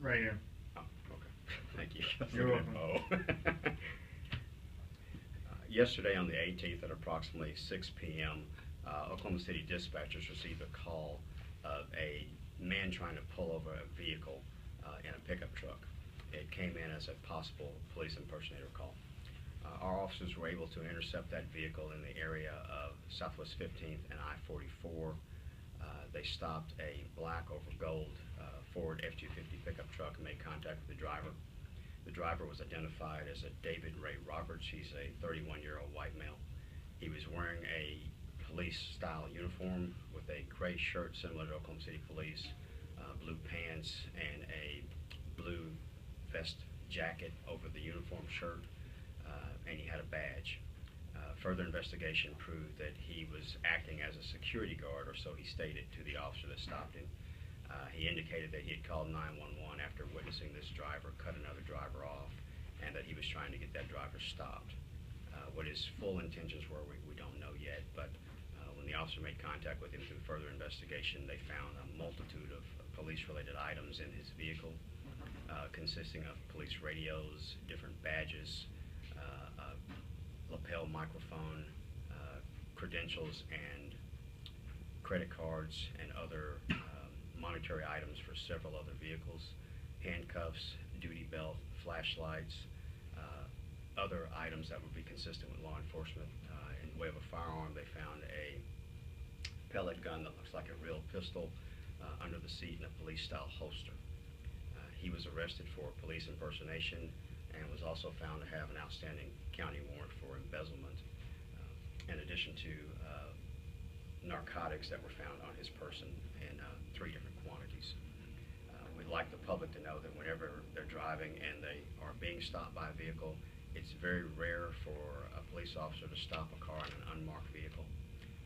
Right here. Oh, okay. Thank you. You're welcome. Yesterday on the 18th at approximately 6 p.m., Oklahoma City dispatchers received a call of a man trying to pull over a vehicle in a pickup truck. It came in as a possible police impersonator call. Our officers were able to intercept that vehicle in the area of Southwest 15th and I-44. They stopped a black over gold Ford F-250 pickup truck and made contact with the driver. The driver was identified as a David Ray Roberts. He's a 31-year-old white male. He was wearing a police-style uniform with a gray shirt similar to Oklahoma City Police, blue pants, and a blue vest jacket over the uniform shirt, and he had a badge. Further investigation proved that he was acting as a security guard, or so he stated to the officer that stopped him. He indicated that he had called 911 after witnessing this driver cut another driver off, and that he was trying to get that driver stopped. What his full intentions were, we don't know yet, but when the officer made contact with him through further investigation, they found a multitude of police-related items in his vehicle, consisting of police radios, different badges, a lapel microphone, credentials, and credit cards, and other monetary items for several other vehicles, handcuffs, duty belt, flashlights, other items that would be consistent with law enforcement. In the way of a firearm, they found a pellet gun that looks like a real pistol under the seat in a police-style holster. He was arrested for police impersonation and was also found to have an outstanding county warrant for embezzlement, in addition to narcotics that were found on his person in 3 different quantities. We'd like the public to know that whenever they're driving and they are being stopped by a vehicle, it's very rare for a police officer to stop a car in an unmarked vehicle.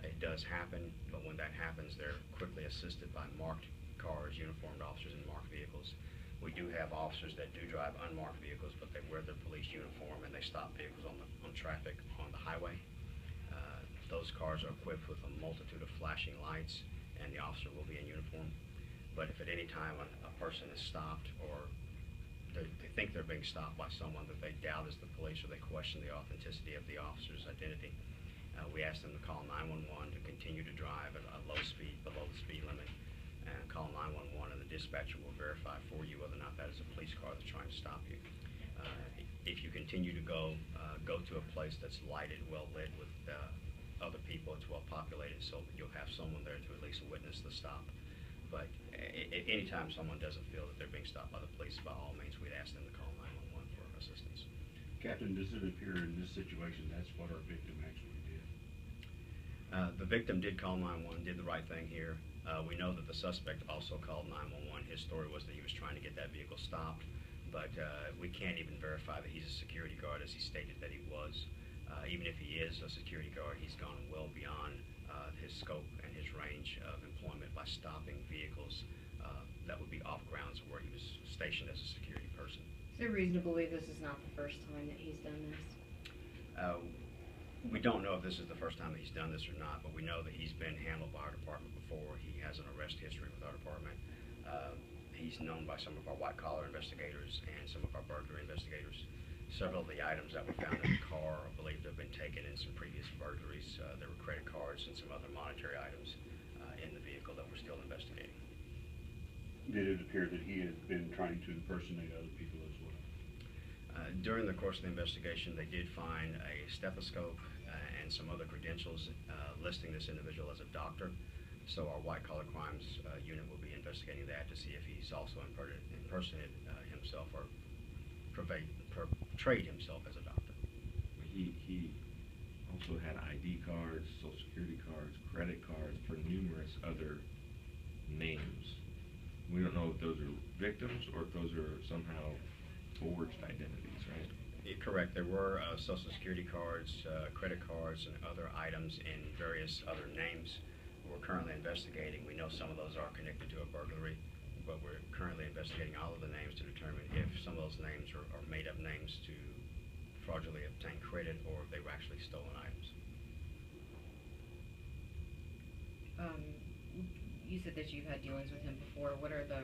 It does happen, but when that happens, they're quickly assisted by marked cars, uniformed officers in marked vehicles. We do have officers that do drive unmarked vehicles, but they wear their police uniform and they stop vehicles on traffic on the highway. Those cars are equipped with a multitude of flashing lights, and the officer will be in uniform. But if at any time a person is stopped, or they think they're being stopped by someone that they doubt is the police, or they question the authenticity of the officer's identity, we ask them to call 911 to continue to drive at a low speed, below the speed limit, and call 911, and the dispatcher will verify for you whether or not that is a police car that's trying to stop you. If you continue to go to a place that's lighted, well lit, with other people, it's well populated, so you'll have someone there to at least witness the stop. But anytime someone doesn't feel that they're being stopped by the police, by all means, we'd ask them to call 911 for assistance. Captain, does it appear in this situation that's what our victim actually did? The victim did call 911, did the right thing here. We know that the suspect also called 911. His story was that he was trying to get that vehicle stopped, but we can't even verify that he's a security guard, as he stated that he was. Even if he is a security guard, he's gone well beyond his scope and his range of employment by stopping vehicles that would be off grounds where he was stationed as a security person. Is there reason to believe this is not the first time that he's done this? We don't know if this is the first time that he's done this or not, but we know that he's been handled by our department before. He has an arrest history with our department. He's known by some of our white-collar investigators and some of our burglary investigators. Several of the items that were found in the car are believed to have been taken in some previous burglaries. There were credit cards and some other monetary items in the vehicle that we're still investigating. Did it appear that he had been trying to impersonate other people as well? During the course of the investigation, they did find a stethoscope and some other credentials listing this individual as a doctor. So our white-collar crimes unit will be investigating that to see if he's also impersonated himself or portrayed himself as a doctor. He also had ID cards, Social Security cards, credit cards for numerous other names. We don't know if those are victims or if those are somehow forged identities, right? Correct. There were Social Security cards, credit cards, and other items in various other names. We're currently investigating. We know some of those are connected to a burglary, but we're currently investigating all of the names to determine if some of those names are made-up names to fraudulently obtain credit, or if they were actually stolen items. You said that you've had dealings with him before. What are the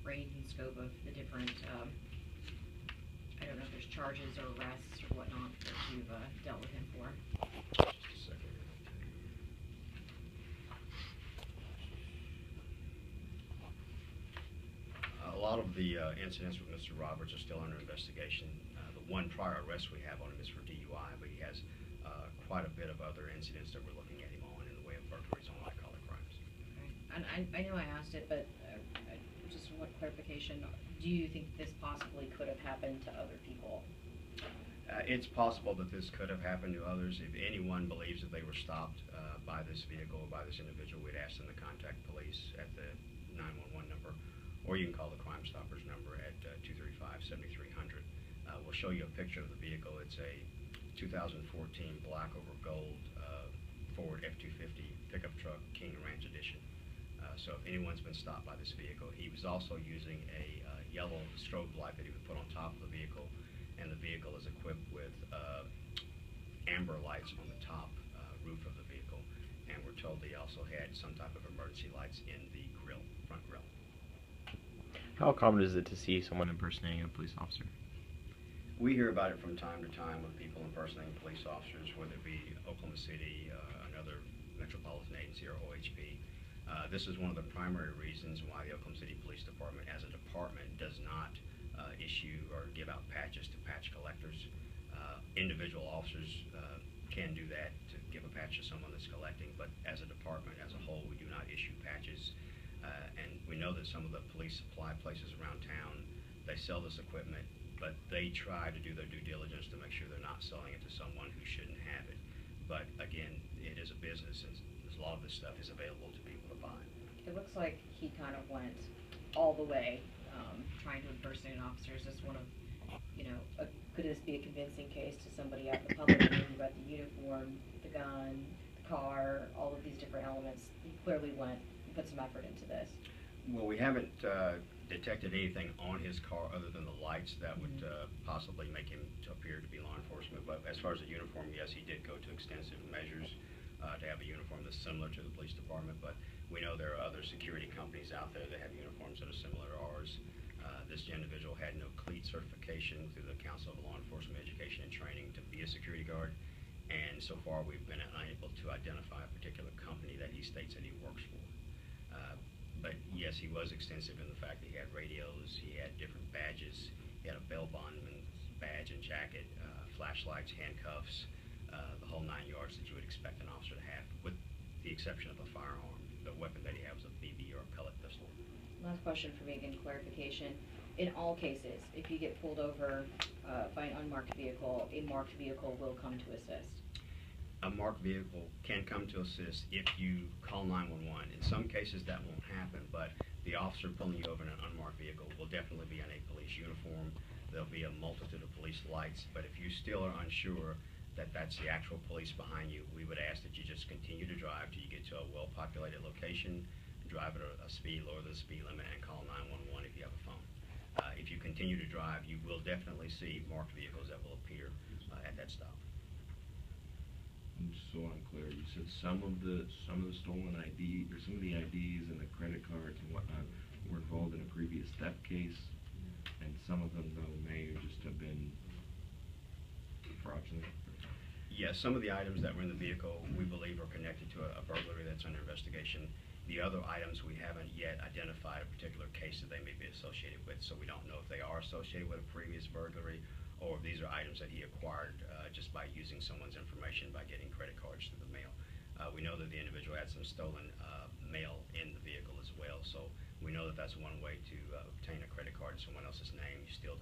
range and scope of the different, I don't know if there's charges or arrests or whatnot that you've dealt with him for. Just a second. A lot of the incidents with Mr. Roberts are still under investigation. The one prior arrest we have on him is for DUI, but he has quite a bit of other incidents that we're looking at him on in the way of burglaries on high-collar crimes. Okay. And I know I asked it, but just one clarification. Do you think this possibly could have happened to other people? It's possible that this could have happened to others. If anyone believes that they were stopped by this vehicle or by this individual, we'd ask them to contact police at the 911 number, or you can call the Crime Stoppers number at 235-7300. We'll show you a picture of the vehicle. It's a 2014 black over gold Ford F-250 pickup truck, King Ranch Edition. So if anyone's been stopped by this vehicle, he was also using a yellow strobe light that he would put on top of the vehicle, and the vehicle is equipped with amber lights on the top roof of the vehicle, and we're told he also had some type of emergency lights in the grill, front grill. How common is it to see someone impersonating a police officer? We hear about it from time to time with people impersonating police officers, whether it be Oklahoma City, another metropolitan agency, or OHP. This is one of the primary reasons why the Oklahoma City Police Department, as a department, does not issue or give out patches to patch collectors. Individual officers can do that, to give a patch to someone that's collecting, but as a department, as a whole, we do not issue patches. And we know that some of the police supply places around town, they sell this equipment, but they try to do their due diligence to make sure they're not selling it to someone who shouldn't have it. But again, it is a business, and a lot of this stuff is available to people to buy. It looks like he kind of went all the way, trying to impersonate an officer. Is this one of, could this be a convincing case to somebody out in the public? You've got the uniform, the gun, the car, all of these different elements. He clearly put some effort into this. Well, we haven't detected anything on his car other than the lights that would possibly make him to appear to be law enforcement. But as far as the uniform, yes, he did go to extensive measures to have a uniform that's similar to the police department. But we know there are other security companies out there that have uniforms that are similar to ours. This individual had no CLEAT certification through the Council of Law Enforcement Education and Training to be a security guard. And so far, we've been unable to identify a particular company that he states that he works for. But yes, he was extensive in the fact that he had radios, he had different badges, he had a bail bondman's badge and jacket, flashlights, handcuffs, the whole 9 yards that you would expect an officer to have, with the exception of a firearm. The weapon that he had was a BB or a pellet pistol. Last question for me, again, clarification. In all cases, if you get pulled over by an unmarked vehicle, a marked vehicle will come to assist. A marked vehicle can come to assist if you call 911. In some cases that won't happen, but the officer pulling you over in an unmarked vehicle will definitely be in a police uniform. There'll be a multitude of police lights, but if you still are unsure that that's the actual police behind you, we would ask that you just continue to drive till you get to a well-populated location, drive at a speed lower than the speed limit, and call 911 if you have a phone. If you continue to drive, you will definitely see marked vehicles that will appear at that stop. And just so I'm clear, you said some of the stolen ID, or some of the IDs and the credit cards and whatnot were involved in a previous theft case, and some of them though may just have been fraudulent. Yes, some of the items that were in the vehicle we believe are connected to a burglary that's under investigation. The other items we haven't yet identified a particular case that they may be associated with, so we don't know if they are associated with a previous burglary or if these are items that he acquired just by using someone's information by getting credit cards through the mail. We know that the individual had some stolen mail in the vehicle as well, so we know that that's one way to obtain a credit card in someone else's name. You steal